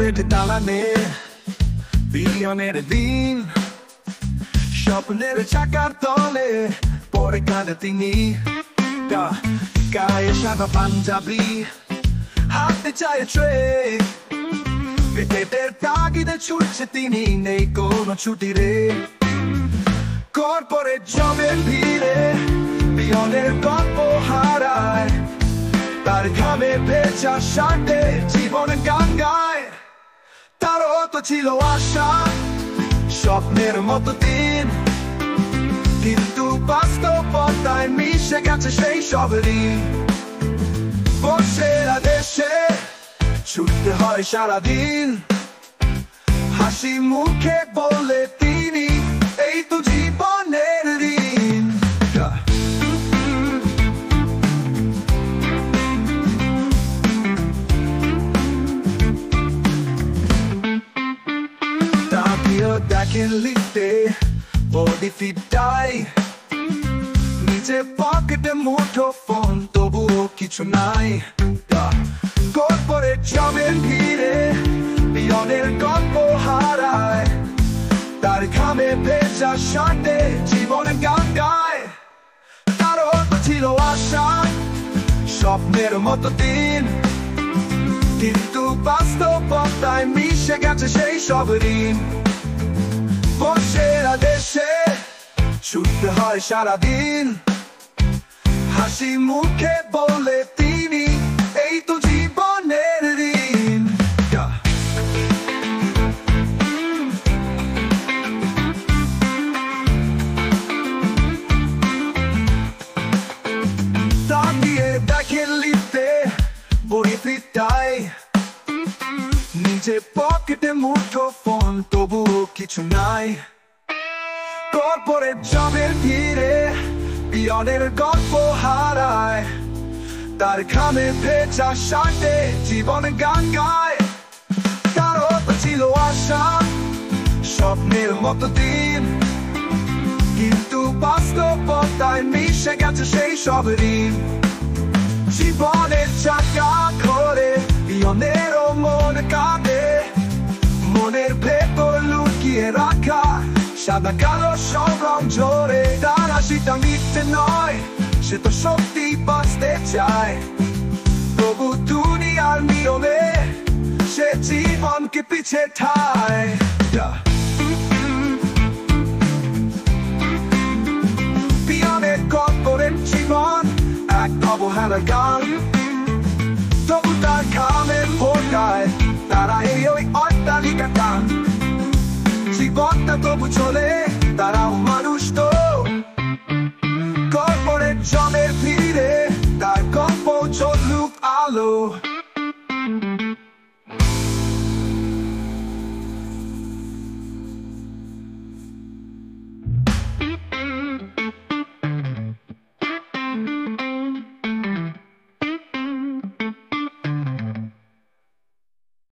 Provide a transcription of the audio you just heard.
Chocolate দালানে বিলিয়নের দিন, স্বপ্নের চাকার তলে পরে কাঁদে তিনি। গায়ে সাদা পাঞ্জাবি, হাতে চায়ে ট্রে, পেটের তাগিদে ছুটছে তিনি, নেই কোনো ছুটি রে। কর্পোরেট জবের ভিড়ে পিয়নের গল্প হারায়, তার ঘামে ভেজা শার্টে জীবন গান গায়। তারও তো ছিল আশা, স্বপ্নের মতো দিন, কিন্তু বাস্তবতায় মিশে গেছে সেই সব ঋণ। বসেরা দেশে ছুটতে হয় সারাদিন, হাসি মুখে বলে তিনি, এই তো জীবনের ঋণ। তাকিয়ে দেখেন লিখতে বডি ফিটাই, নিচে পকেটে মুঠো ফোন, তবুও কিছু নাই। কর্পোরেট জবের ভিড়ে পিয়নের গল্প হারায়, তার ঘামে ভেজা শার্টে জীবনে গান গায়। তারও তো ছিল আশা, স্বপ্নের মতো দিন, কিন্তু বাস্তবতায় মিশে গেছে সেই সব ঋণ। বসেরা দেশে ছুটতে হয় সারাদিন, হাসি মুখে বলে তিনি, এই তো জীবনের ঋণ। তাকিয়ে দেখে লিখতে বই ফিটাই, নিজে পকেটে মুঠো ফোন, তবুও কিছু নাই। কর্পোরেট জবের ভিড়ে পিয়নের গল্প হারায়, তার ঘামে ভেজা শার্টে জীবন গান গায়। তারও তো ছিল আশা, স্বপ্নের মতো দিন, কিন্তু বাস্তবতায় মিশে গেছে সেই সব ঋণ। জীবনের চাকা ঘোরে পিয়নেরও মন কাঁদে, মনের ভেতর লুকিয়ে রাখা সাদা কালো সব রং জোরে। তার হাসিটা মিথ্যে নয়, সে তো সত্যি বাঁচতে চায়, তবু দুনিয়ার নিয়মে সে জীবনকে পিছে ঠায়। পিয়নের কর্পোরেট জীবন এক অবহেলার গান, তবু তার ঘামের ফোটায় তারা এই ওই অট্টালিকা টান।